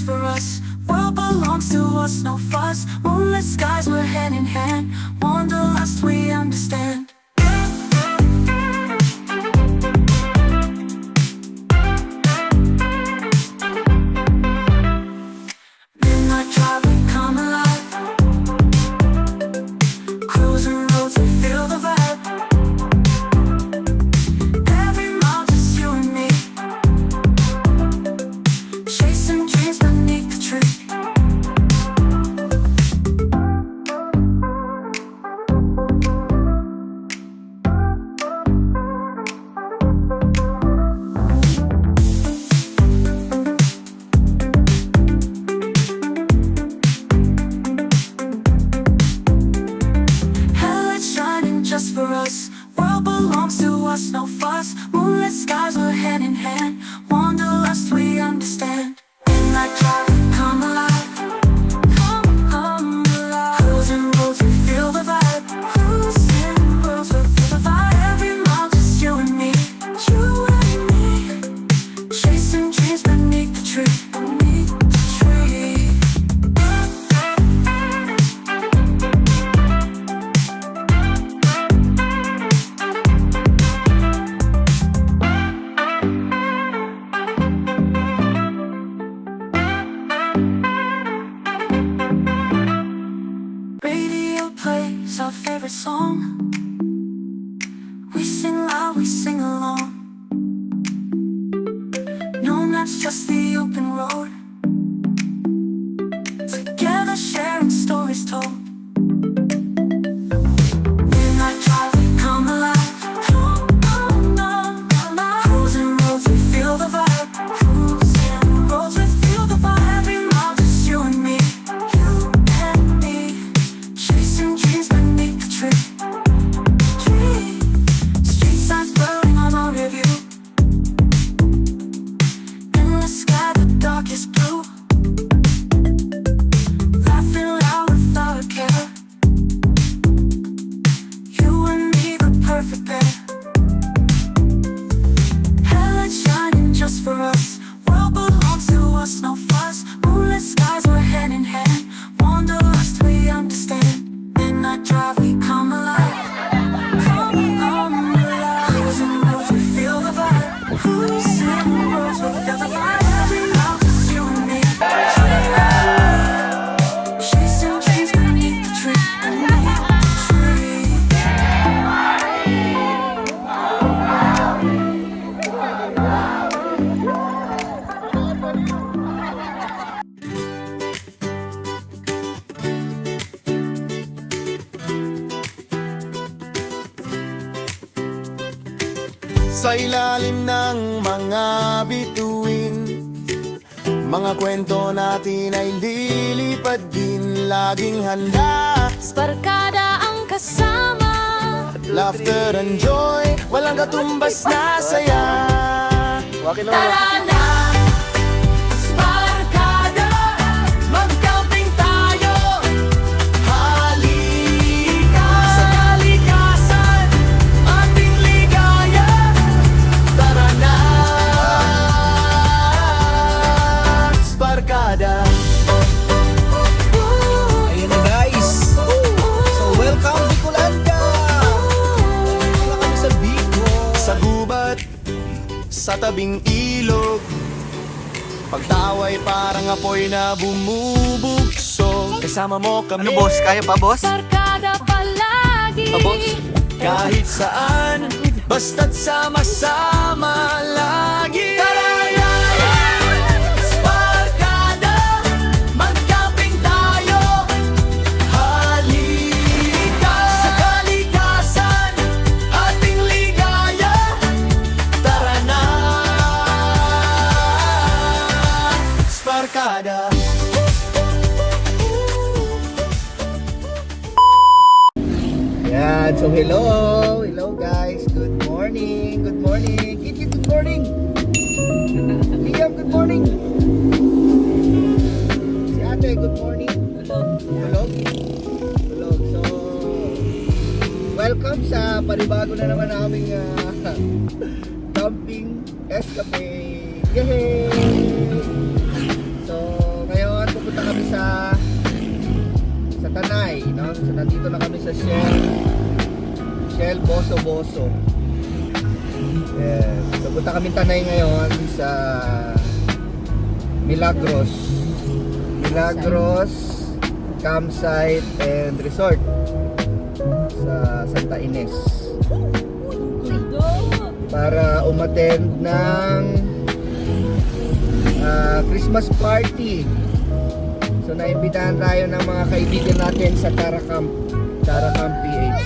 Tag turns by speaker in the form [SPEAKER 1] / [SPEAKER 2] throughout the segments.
[SPEAKER 1] for us. World belongs to us, no fuss. Moonlit skies, we're hand in hand. Wanderlust, we understand. Midnight drive, we come alive. Cruising roads, we feel the vibe. Every mile just you and me. Chasing dreams beneath the tree. Headlights shining just for us. World belongs to us, no fuss. Moonlit skies, we're hand in hand. Wanderlust, we understand. Midnight drive, we come alive. Come alive. Cruising roads, we feel the vibe. Cruising roads, we feel the vibe. Every mile, just you and me. You and me. Chasing dreams beneath the tree. Beneath the tree. Radio plays our favorite song. We sing loud, we sing along. No maps, just the open road. Together sharing stories told. Midnight drive, we come alive. Cruising roads, we feel the vibe. Cruising roads, we feel the vibe. Every mile, just you and me. You and me. Chasing dreams beneath the tree. Street signs blurring on our review. In the sky, the darkest blue. Laughing loud without a care. You and me, the perfect pair. Headlights shining just for us. World belongs to us, no fuss. Moonlit skies, we're hand in hand. Wanderlust, we understand. Midnight drive, we come alive. Come alive. Cruising roads, we feel the vibe. Cruising roads, we feel the vibe. Every mile, just you and me. Chasing dreams beneath the tree. Beneath the tree.
[SPEAKER 2] Sa ilalim ng mga bituin, mga kwento natin ay lilipad din. Laging handa,
[SPEAKER 3] Barkada ang kasama.
[SPEAKER 2] laughter and joy, walang katumbas na saya.
[SPEAKER 3] Tara na, barkada, mag-camping tayo.
[SPEAKER 2] Halika
[SPEAKER 3] Sa kalikasan,
[SPEAKER 2] ating ligaya. Tara na, Barkada.
[SPEAKER 4] Ayan na guys. So welcome Bicolanda. Wala kami sa Bicol.
[SPEAKER 2] Sa gubat, sa tabing ilog, pagtaway parang apoy na bumubugso. Kasama mo kami,
[SPEAKER 5] Ano boss? Kaya pa boss?
[SPEAKER 3] barkada palagi.
[SPEAKER 2] kahit saan, basta't sama-sama lagi. Tara na, Barkada, mag-camping tayo. Halika sa kalikasan, ating ligaya. Tara na, Barkada.
[SPEAKER 4] Yan. So hello guys. Good morning. Good morning. Kit, good morning. Liam, good morning. Si ate, good morning. Tulog. So welcome sa panibago na naman naming camping escape. Yay! So So nandito na kami sa Shell Boso Boso. Yes. So punta kami Tanay ngayon sa Milagros Campsite and Resort sa Santa Ines para umattend ng Christmas party. So naimbitahan tayo ng mga kaibigan natin sa Taracamp PH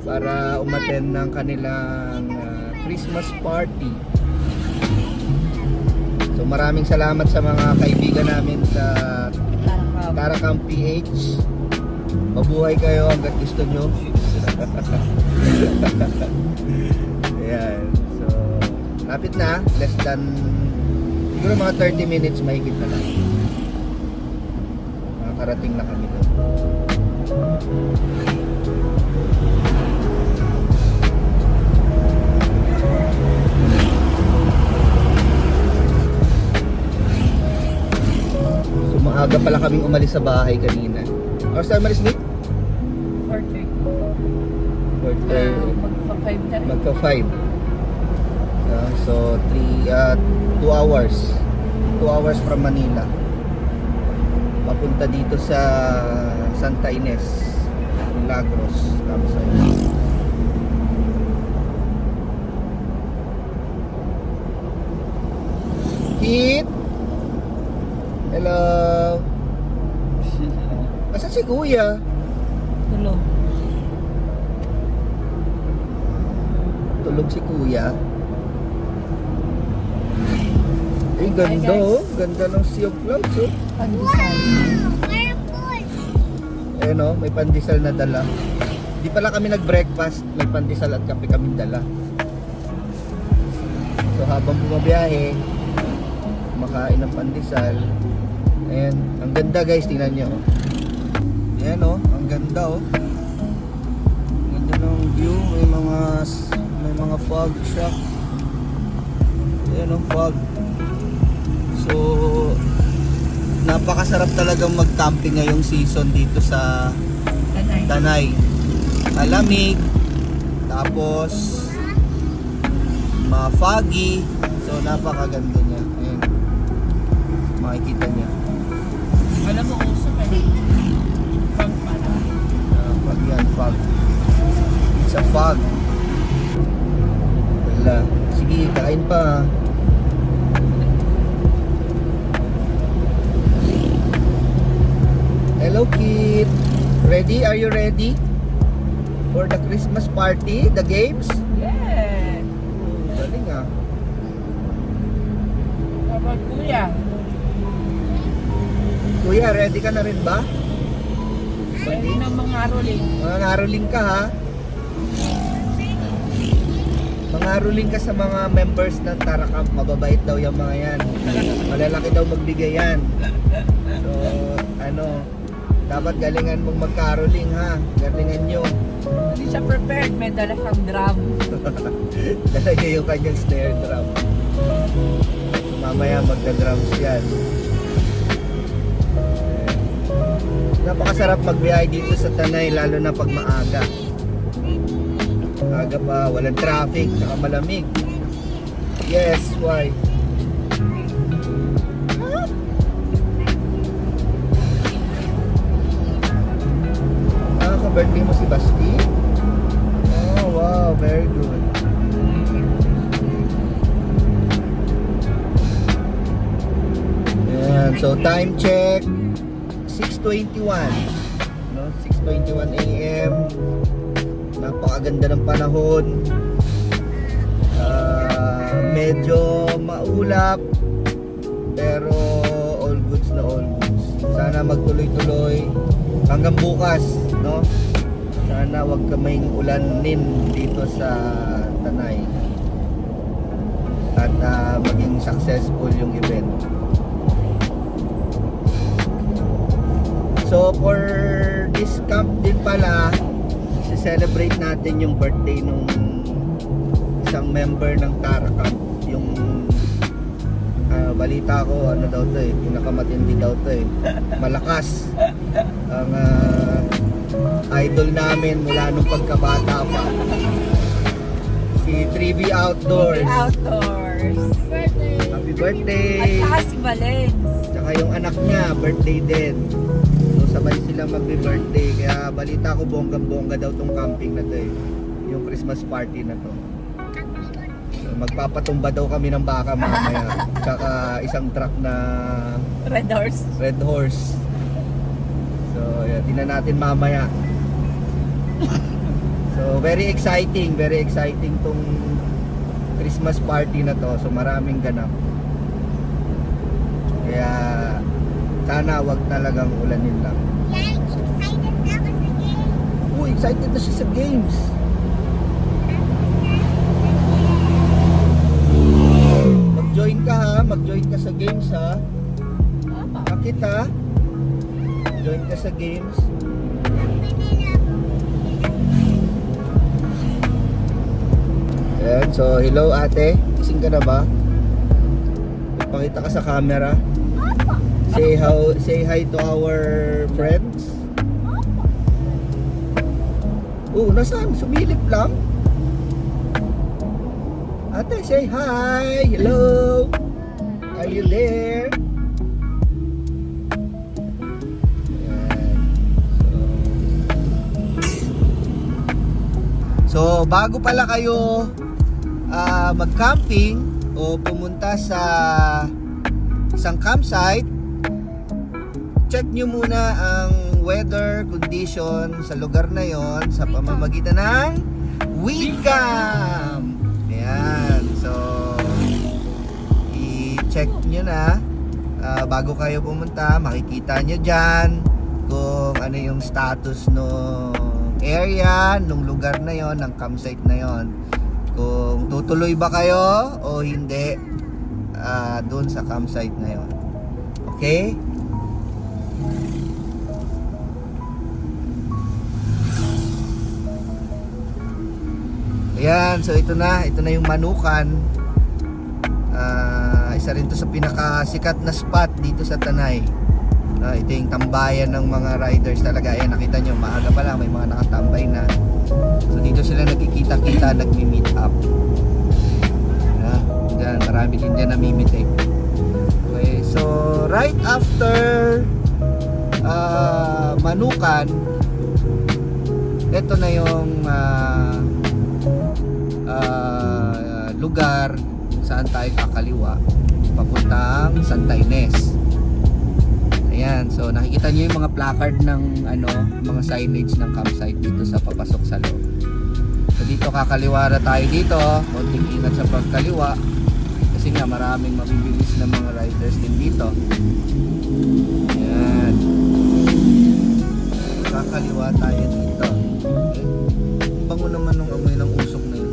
[SPEAKER 4] para umattend ng kanilang Christmas party. So maraming salamat sa mga kaibigan namin sa Taracamp PH. Mabuhay kayo hanggat gusto nyo. Ayan. So lapit na, less than siguro mga 30 minutes mahigit na lang. Makakarating na kami doon. So maaga pala kaming umalis sa bahay kanina. Oras tayo umalis, Nick? 4:30.
[SPEAKER 3] Magpa-5 na rin.
[SPEAKER 4] Magka-5. So 2 hours. 2 hours from Manila. Papunta dito sa Santa Ines, Milagros, Campsite. Kit! Hello! Asa si Kuya?
[SPEAKER 3] Tulog.
[SPEAKER 4] Tulog si Kuya. Ay, ganda oh. Ganda ng Sea of Clouds oh.
[SPEAKER 3] Pandesal.
[SPEAKER 4] Ayun oh, may pandesal na dala. Di pala kami nag-breakfast, may pandesal at kape kami dala. So habang bumabiyahe, kumakain ng pandesal. Ayan, ang ganda guys, tingnan nyo oh. Ayan oh, ang ganda oh. Ganda ng view, may mga fog shock. Ayan oh, fog. So napakasarap talagang mag-camping ngayong season dito sa Tanay. Malamig, tapos ma-foggy. So napakaganda niya. Ayan. Makikita niya.
[SPEAKER 3] Alam mo, uso ka rin. Fog pala.
[SPEAKER 4] Fog yan, fog. It's a fog. Wala. Sige, kain pa. Hello kid. Ready? Are you ready for the Christmas party? The games?
[SPEAKER 3] Yeah.
[SPEAKER 4] Galing ah.
[SPEAKER 3] Kapag kuya.
[SPEAKER 4] Kuya, ready ka na rin ba?
[SPEAKER 3] Pwede na mga rolling.
[SPEAKER 4] Mga ngaroling ka ha? Mga ngaroling ka sa mga members ng Taracamp. Mababait daw yung mga yan. Malalaki daw magbigay yan. So, dapat galingan mong mag-caroling ha. Galingan nyo.
[SPEAKER 3] Hindi siya prepared. May dala kang drum.
[SPEAKER 4] Dala nyo yung kanyang snare drum. So, mamaya magda-drums yan. Napakasarap magbiyahe dito sa Tanay, lalo na pag maaga. Aga pa, walang traffic, saka malamig. Yes, why? Ka-birthday mo si Basti? Oh, wow, very good. Ayan, so time check 6:21, no? 6:21 AM. Napakaganda ng panahon. Medyo maulap, pero all goods na all goods. Sana magtuloy-tuloy hanggang bukas, no? Sana wag kaming ulanin dito sa Tanay. At maging successful yung event. So for this camp din pala, celebrate natin yung birthday nung isang member ng Taracamp, yung balita ko, ano daw to eh, pinakamatindi daw to eh. Malakas. Ang idol namin mula nung pagkabata pa. Si 3B Outdoors.
[SPEAKER 3] Outdoors. Birthday.
[SPEAKER 4] Happy birthday!
[SPEAKER 3] At saka si Valens.
[SPEAKER 4] Tsaka yung anak niya, birthday din. So sabay sila magbe-birthday. Kaya balita ko bonggang-bongga daw tong camping na to eh. Yung Christmas party na to. So, magpapatumba daw kami ng baka mamaya. Tsaka isang truck na
[SPEAKER 3] Red Horse.
[SPEAKER 4] Red Horse. So yan, tingnan natin mamaya. So very exciting tong Christmas party na to. So maraming ganap. Kaya sana wag talagang ulanin lang.
[SPEAKER 5] Yeah, excited na ako sa game.
[SPEAKER 4] Oh, excited na siya sa games. Mag-join ka ha, mag-join ka sa games ha. Bakit ha? Join ka sa games. Ayan, so hello ate. Gising ka na ba? Pakita ka sa camera. Say hi to our friends. Oh, nasaan? Sumilip lang. Ate, say hi. Hello. Are you there? Ayan. So bago pala kayo mag-camping o pumunta sa isang campsite, check nyo muna ang weather condition sa lugar na yon sa pamamagitan ng Wecam. Ayan, so i-check nyo na bago kayo pumunta. Makikita nyo dyan kung ano yung status ng area, nung lugar na yon, ng campsite na yon, kung tutuloy ba kayo o hindi doon sa campsite na yon. Okay? Ayan, so ito na yung Manukan. Isa rin to sa pinakasikat na spot dito sa Tanay. Ito yung tambayan ng mga riders talaga. Ayan, nakita nyo, maaga pa lang may mga nakatambay na. So dito sila nagkikita-kita, nagmi-meet up. Diyan, marami din dyan namimit eh. Okay, so right after Manukan, ito na yung lugar saan tayo kakaliwa papuntang Santa Ines. Ayan, so nakikita niyo yung mga placard ng mga signage ng campsite dito sa papasok sa loob. So dito kakaliwa na tayo dito, konting ingat sa pagkaliwa kasi nga maraming mabibilis na mga riders din dito. Ayan, kakaliwa tayo dito. Okay. Bango naman ng amoy ng usok na yun.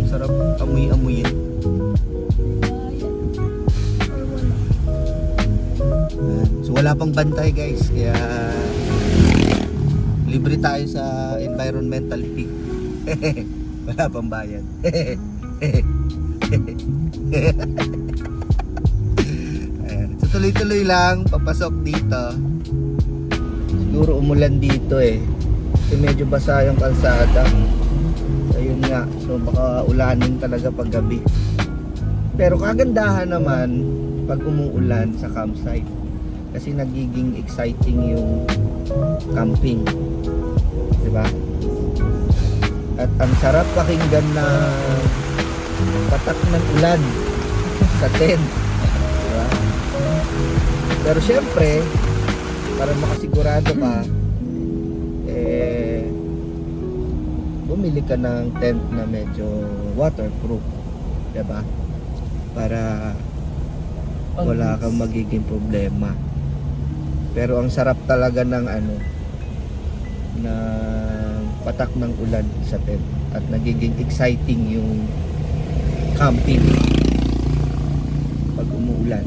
[SPEAKER 4] Sarap amoy-amoyin. So wala pang bantay guys, kaya libre tayo sa environmental fee. Wala pang bayad. Ayan. So tuloy-tuloy lang papasok dito. Siguro umulan dito eh, kasi medyo basa yung kalsada. Ayun nga, so baka ulanin talaga pag gabi. Pero kagandahan naman pag umuulan sa campsite, kasi nagiging exciting yung camping, diba? At ang sarap pakinggan na patak ng ulan sa tent, diba? Pero syempre, para makasigurado ka, bumili ka ng tent na medyo waterproof, diba? Para wala kang magiging problema. Pero ang sarap talaga ng na patak ng ulan sa tent at nagiging exciting yung camping pag umuulan.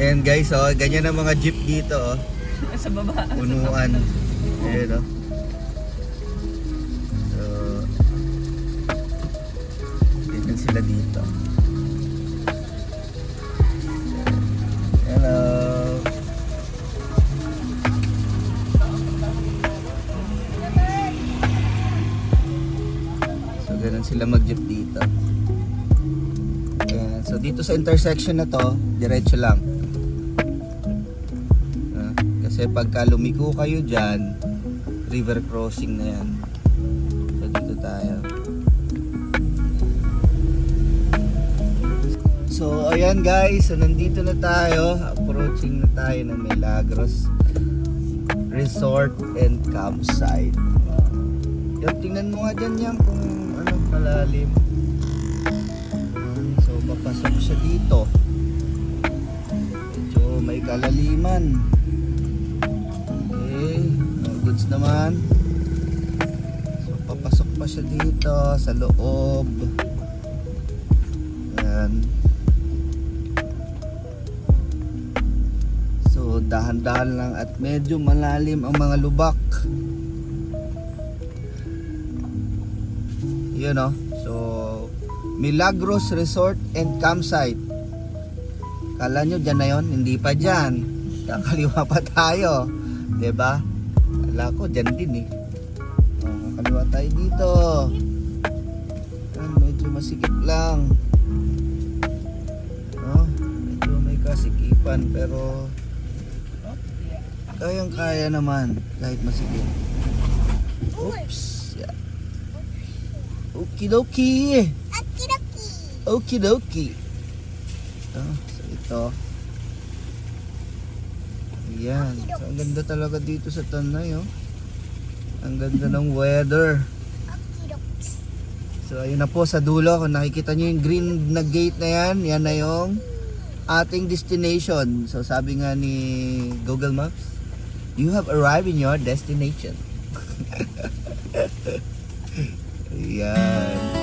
[SPEAKER 4] Ayan guys, ganyan ang mga jeep dito
[SPEAKER 3] Sa baba.
[SPEAKER 4] punuan. Ayan So sila dito. Hello. So ganun sila mag-jeep dito. Ayan. So dito sa intersection na to, diretso lang. Kasi pagka lumiko kayo dyan, river crossing na yan. So dito tayo. So ayan guys, so nandito na tayo. Approaching na tayo ng Milagros Resort and Campsite. Yan, tingnan mo nga dyan yan kung anong kalalim. So papasok siya dito. Medyo may kalaliman. Okay, goods naman. So papasok pa siya dito sa loob. Ayan. So dahan-dahan lang at medyo malalim ang mga lubak. Yun o. So Milagros Resort and Campsite. Kala nyo dyan na yun? Hindi pa dyan. Kakaliwa pa tayo. Diba? Kala ko dyan din eh. Kakaliwa tayo dito. Medyo masikip lang. Medyo may kasikipan pero kayang kaya naman kahit masikip. Oops. Yeah. Okidoki.
[SPEAKER 5] Okidoki.
[SPEAKER 4] Okidoki. So ito. Ayan. So ang ganda talaga dito sa Tanay, oh. Ang ganda ng weather.
[SPEAKER 5] Okidoks.
[SPEAKER 4] So ayun na po sa dulo. Kung nakikita nyo yung green na gate na yan, yan na yung ating destination. So sabi nga ni Google Maps, you have arrived in your destination. Ayan.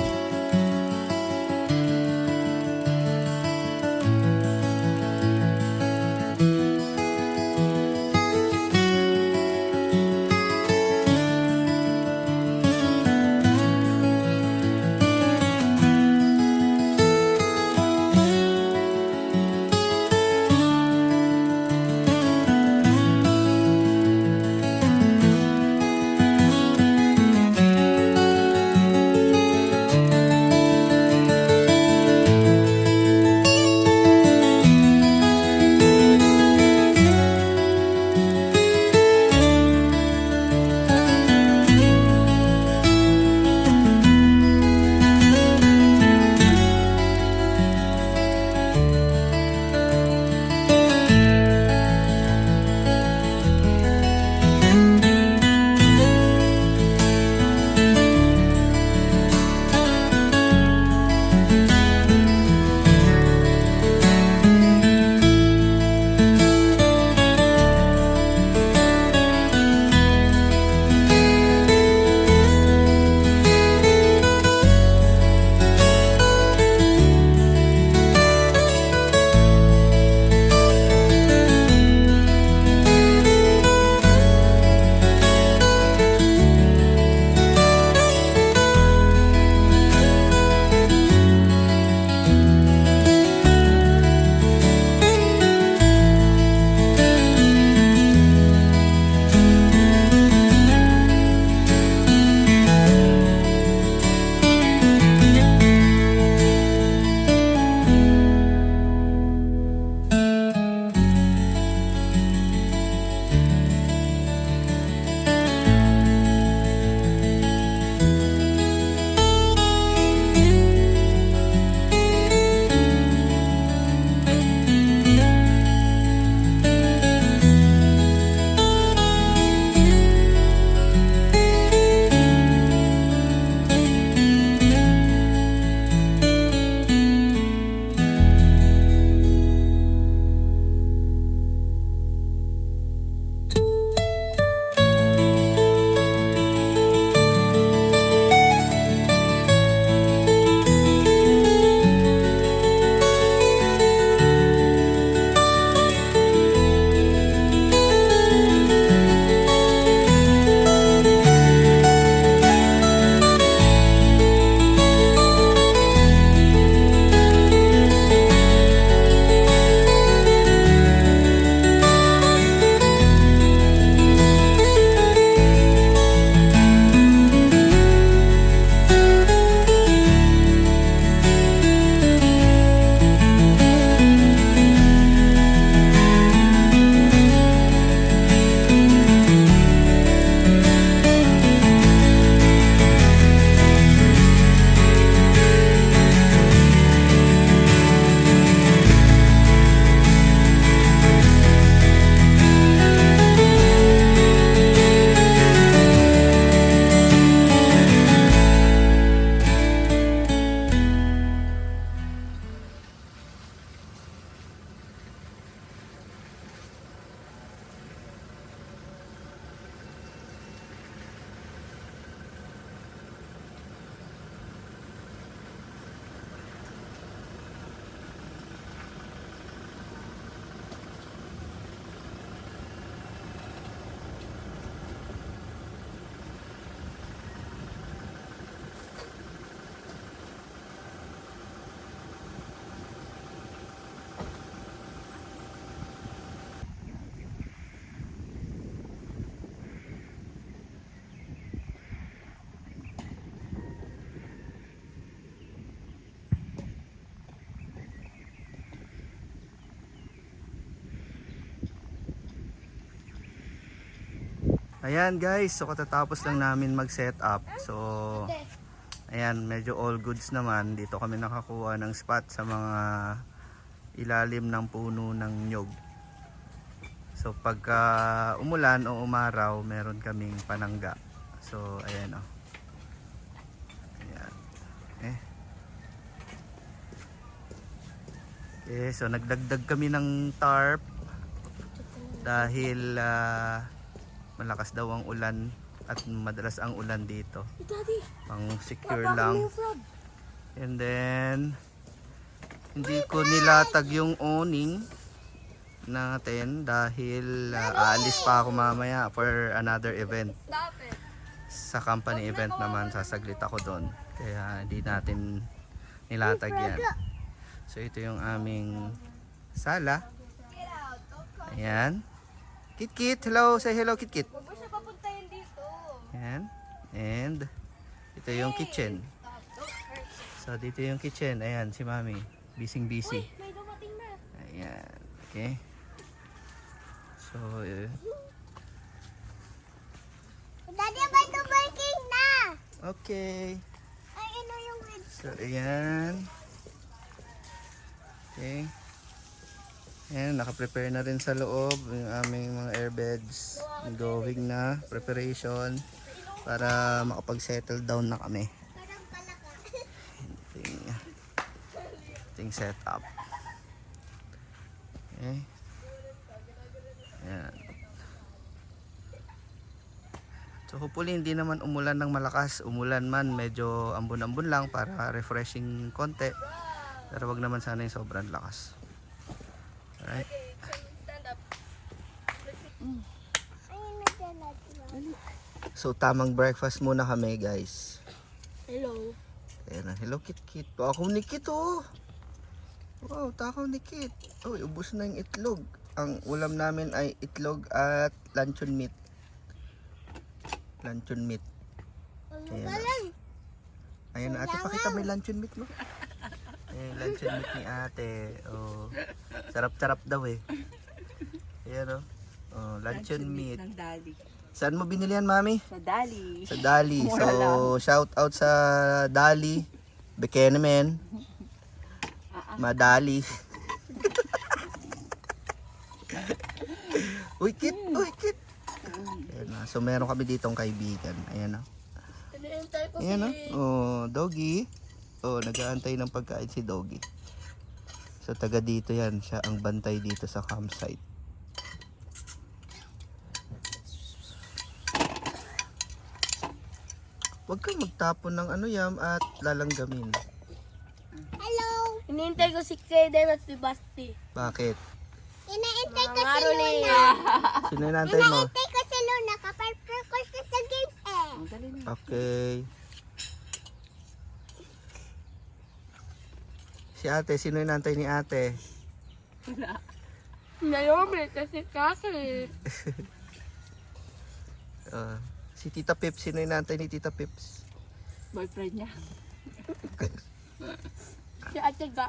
[SPEAKER 4] Ayan guys, so katatapos lang namin mag-set up. So, ayan, medyo all goods naman. Dito kami nakakuha ng spot sa mga ilalim ng puno ng nyog. So, pagka umulan o umaraw, meron kaming panangga. So, ayan o. Ayan. Okay, so nagdagdag kami ng tarp dahil malakas daw ang ulan at madalas ang ulan dito. Pang secure lang. And then hindi ko nilatag yung awning natin dahil aalis pa ako mamaya for another event. Sa company event naman sasaglit ako doon. Kaya hindi natin nilatag yan. So ito yung aming sala. Ayan. Kit-Kit, hello. Say hello, Kit-Kit.
[SPEAKER 5] Huwag mo siya papuntahin dito.
[SPEAKER 4] Ayan. And ito yung kitchen. So dito yung kitchen. Ayan si Mami. Busy.
[SPEAKER 5] May dumating na.
[SPEAKER 4] Ayan. Okay. So
[SPEAKER 5] Daddy, may dumating na.
[SPEAKER 4] okay.
[SPEAKER 5] Ay, ano yung red?
[SPEAKER 4] So ayan. Okay. Ayan, naka-prepare na rin sa loob yung aming mga airbags. Going na, preparation para makapag-settle down na kami.
[SPEAKER 5] Parang palaka.
[SPEAKER 4] Ating setup. Okay. Ayan. So hopefully hindi naman umulan ng malakas. Umulan man, medyo ambon-ambon lang para refreshing konti. Pero wag naman sana yung sobrang lakas. Alright.
[SPEAKER 5] Ayun na dyan natin.
[SPEAKER 4] So tamang breakfast muna kami guys.
[SPEAKER 5] Hello.
[SPEAKER 4] Ayan na. Hello Kit-Kit. Takaw ni Kit oh. Wow, takaw ni Kit. Oh, ubos na yung itlog. Ang ulam namin ay itlog at luncheon meat. Luncheon meat. Ayan na. Ayan na ate, pakita mo yung luncheon meat mo. Ayan, luncheon meat ni ate. Oh, sarap-sarap daw eh. Ayan oh. Oh, luncheon meat.
[SPEAKER 3] Ng Dali.
[SPEAKER 4] Saan mo binili yan, Mami?
[SPEAKER 3] Sa Dali.
[SPEAKER 4] Sa Dali. So, shout out sa Dali. Bekenemen. Madali. Uy, Kit! Uy, Kit! Ayan na. So, meron kami ditong kaibigan. Ayan na. Ayan na. Oh, Doggy. Oh, nag-aantay ng pagkain si Doggy. So, taga dito yan. Siya ang bantay dito sa campsite. Huwag kang magtapon ng ano yam at lalanggamin.
[SPEAKER 5] Hello.
[SPEAKER 6] Hinihintay ko si Kaden at si Basti.
[SPEAKER 4] Bakit?
[SPEAKER 5] Inaintay ko si
[SPEAKER 6] Maruli.
[SPEAKER 5] Luna.
[SPEAKER 4] Sino yung nantay mo?
[SPEAKER 5] Inaintay ko si Luna. Kapag-prepare ko siya sa games eh.
[SPEAKER 3] Ang dali na.
[SPEAKER 4] Okay. Si ate, sino yung nantay ni ate?
[SPEAKER 6] Naomi kasi Kaki.
[SPEAKER 4] Si Tita Pips, sino yung nantay ni Tita Pips?
[SPEAKER 3] Boyfriend niya.
[SPEAKER 6] Si Ate Ga.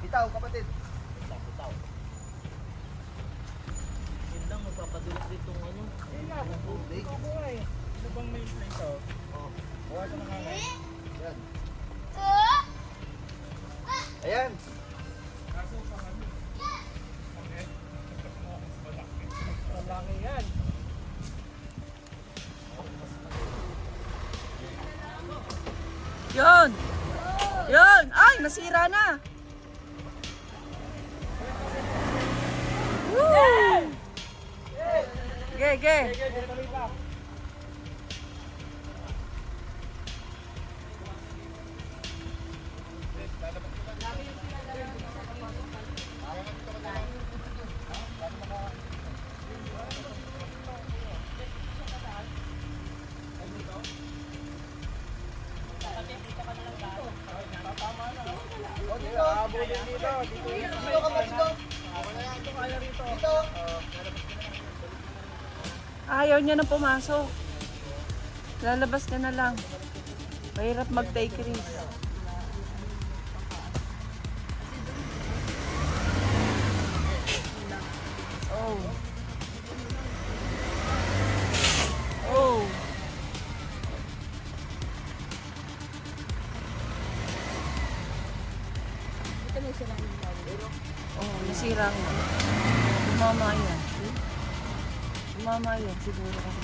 [SPEAKER 4] Bitaw, kapatid.
[SPEAKER 3] Gandang magpapadulas dito ng ano.
[SPEAKER 4] Tubig.
[SPEAKER 3] Ano bang may place oh?
[SPEAKER 4] Oh. Yan. Ayan.
[SPEAKER 3] Malaki yan.
[SPEAKER 7] Yun! Yun! Ay, nasira na! Woo! Ge, ge!
[SPEAKER 4] Dito ka ba dito? Dito.
[SPEAKER 7] Ayaw niya nang pumasok. Lalabas ka na lang. Mahirap mag-take risk. Oh. Oh. Oh, nasira nga. Tumama yan. Tumama yan siguro kasi.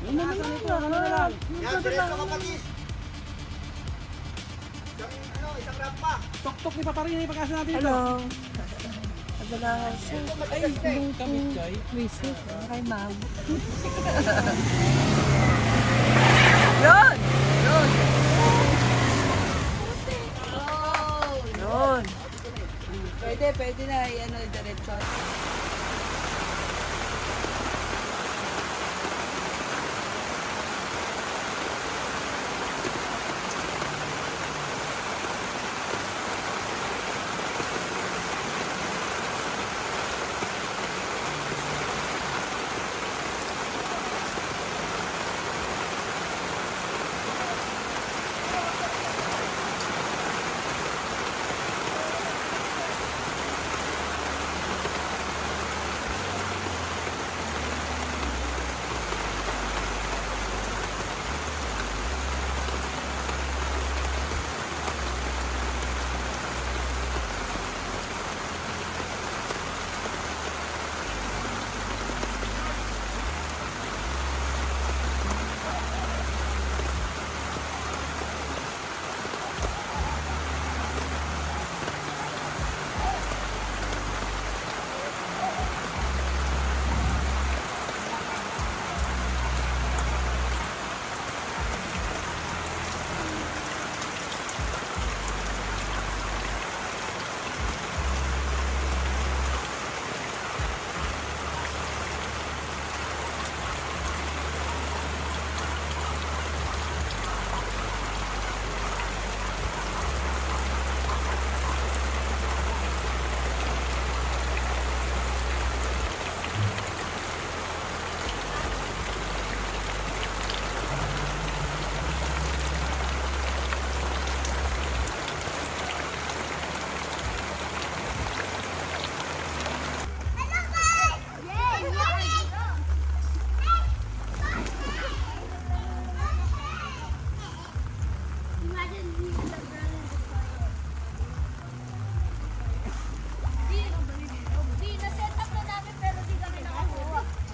[SPEAKER 7] Yun na lang.
[SPEAKER 4] Yan, diretso kapatid. Isang rampa.
[SPEAKER 3] Tok-tok ni Paparin yung pagkasa natin.
[SPEAKER 7] Hello. Adala siya.
[SPEAKER 3] Ay, yung kamit kay.
[SPEAKER 7] Visit. Kay ma'am. Yun! Yun! Yun!
[SPEAKER 6] Pwede na ano, diretso.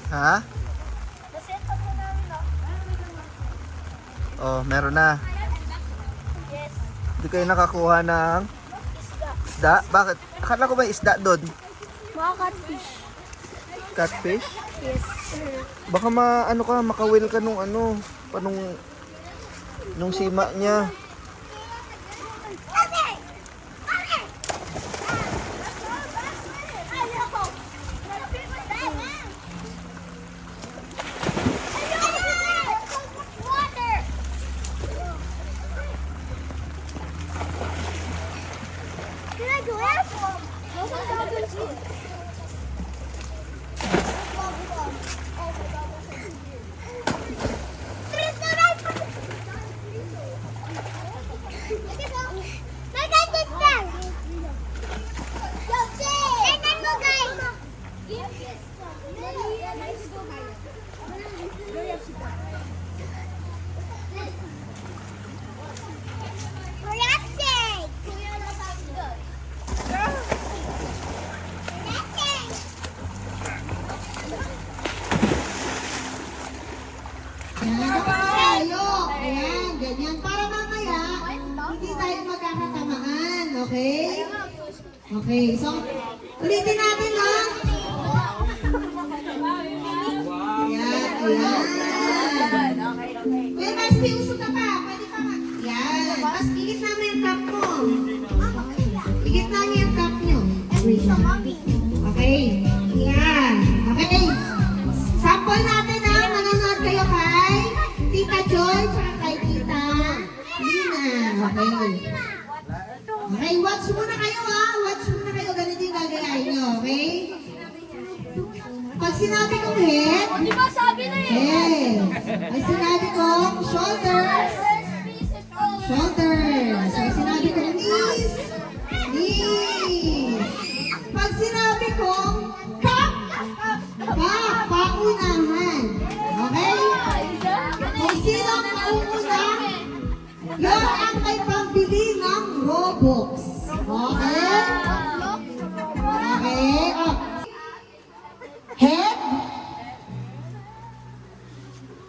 [SPEAKER 4] Ha? Oh, meron na.
[SPEAKER 6] Yes.
[SPEAKER 4] Hindi kayo nakakuha ng isda? Bakit? Akala ko ba isda doon?
[SPEAKER 6] Mga catfish.
[SPEAKER 4] Catfish?
[SPEAKER 6] Yes, sir.
[SPEAKER 4] Baka makawil ka nung nung sima niya.
[SPEAKER 8] Yan, tayo. Ayan, ganyan. Para mamaya, hindi tayo magkakatamaan. Okay? Okay, so, ulitin natin, ha? Ayan, ayan. Kuya Basti, usok ka pa. Pwede pa nga. Ayan. Mas higit namin yung cup mo. Higit namin yung cup nyo. Okay. Ayan. Okay. Sample natin, ha? Manonood kayo kay Tita Joy tsaka kay Tita Lina. Okay. Okay, watch muna kayo, ha? Watch muna kayo. Ganito yung gagayahin nyo, okay? Pag sinabi kong head,
[SPEAKER 5] Di ba sabi na eh?
[SPEAKER 8] head. Pag sinabi kong shoulders, shoulders. Pag sinabi kong knees, knees. Pag sinabi kong cup, paunahan. Okay? Kung sino ang mauna, yun ang may pambili ng Robux. Okay? Okay? Oh. Head,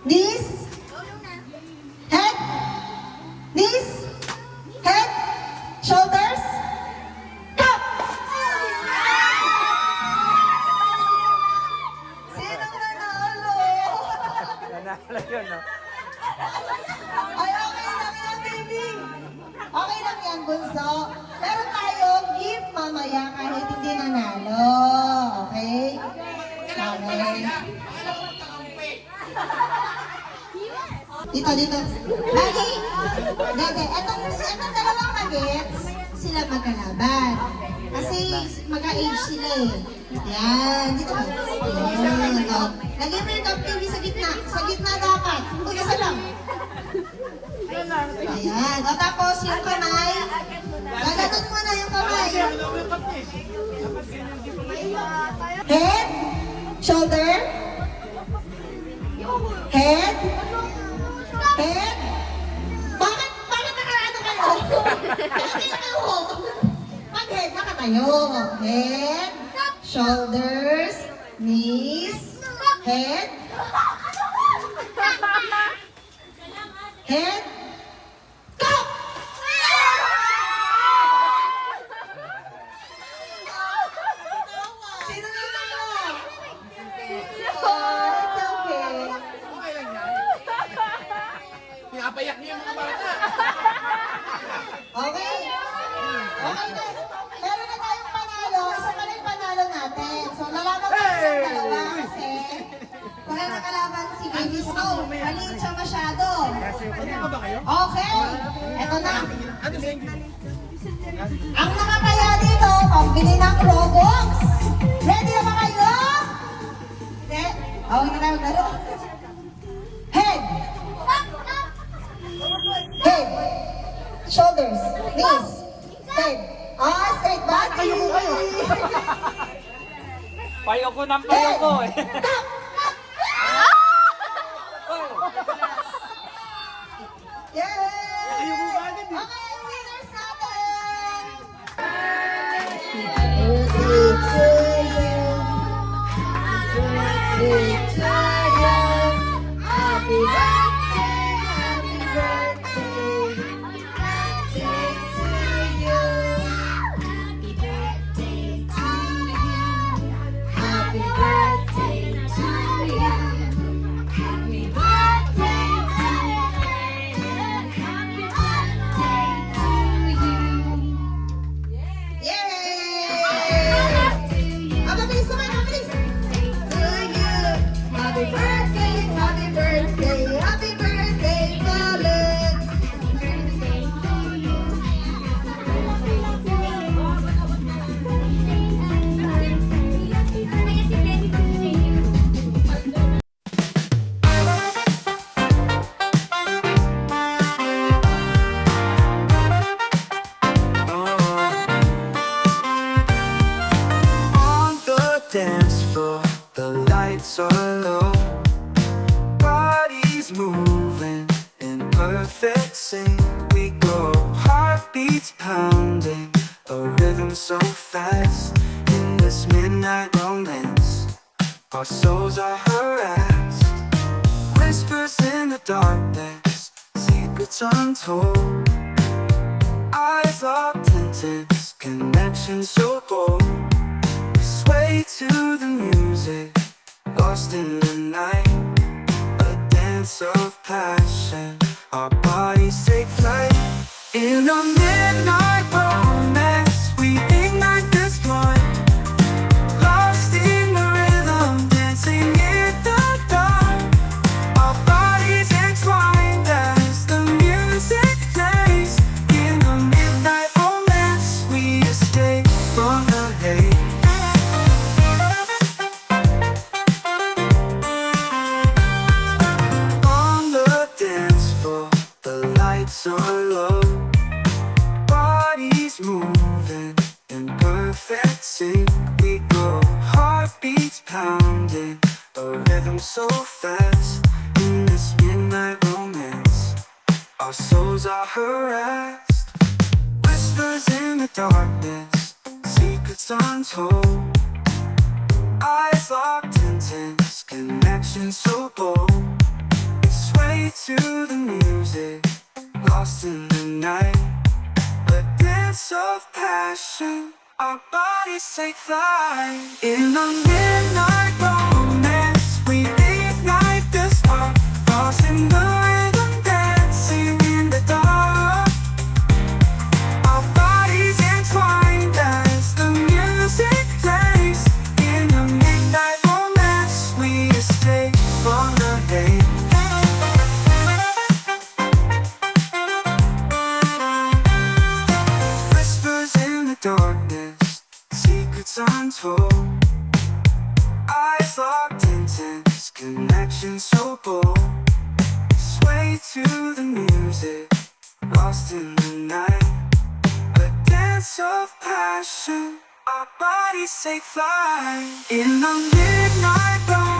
[SPEAKER 8] knees, head, knees, head, shoulders, cup. Sinong nanalo?
[SPEAKER 4] Nanalo yun, no?
[SPEAKER 8] Ay, okay lang yan, baby. Okay lang yan, bunso. Meron tayong gift mamaya kahit hindi nanalo. Okay? Okay. Dito. Lagi. Dede, etong dalawang magets, sila magkalaban. Kasi magka-age sila eh. Yan, dito ka. Yan, o. Lagyan mo yung top TV sa gitna. Sa gitna dapat. Kung isa lang. Ayan. O tapos yung kamay. Gaganon mo na yung kamay. Head. Shoulder. Head. Head. Bakit nakaano kayo? Bakit nakaho? Pag head, nakatayo. Head. Shoulders. Knees. Head. Head. Cup! Sino nanalo? Oh, it's okay.
[SPEAKER 2] Pinapayak niyo yung mga bata.
[SPEAKER 8] Okay? Okay na. Meron na tayong panalo. Isa pa rin panalo natin. So, lalaban ko silang dalawa kasi wala na kalaban si Baby Snow. Maliit siya masyado. Okay. Eto na. Ang nakataya dito, pambili ng Robux. Ready na ba kayo? Hindi. Okay na tayo maglaro. Head. Head. Shoulders. Knees. Head. Straight back.
[SPEAKER 7] Payo ko ng payo ko eh.
[SPEAKER 8] Yay! Okay, winners natin! Happy birthday to you. Happy birthday to you. Happy birthday, happy birthday. Happy birthday to you. Happy birthday to you. Happy birthday to you. Yay! Mabilis naman, mabilis! To you. Happy birthday, happy birthday, happy birthday, Colin!
[SPEAKER 2] On the dance floor, the lights are low. Bodies moving in perfect sync. We go, heartbeats pounding, a rhythm so fast. In this midnight romance, our souls are harassed. Whispers in the darkness, secrets untold. Eyes locked in tense, connections so bold. We sway to the music, lost in the night. A dance of passion, our bodies take flight. In a midnight romance, we ignite this blind. Lost in the rhythm, dancing in the dark. Our bodies entwined as the music plays. In a midnight romance, we escape from the hate. On the dance floor, the lights are low. Bodies moving in perfect sync. We go, heartbeats pounding, a rhythm so fast. In this midnight romance, our souls are harassed. Whispers in the darkness, secrets untold. Eyes locked in tense, connections so bold. We sway to the music, lost in the night. A dance of passion, our bodies take flight. In the midnight romance, we ignite the spark. Lost in the rhythm, dancing in the dark. Our bodies entwined as the music plays. In the midnight romance, we escape from the hate. Whispers in the darkness, secrets untold. Eyes locked in tense, connections so bold. Sway to the music, lost in the night. A dance of passion, our bodies take flight. In the midnight romance.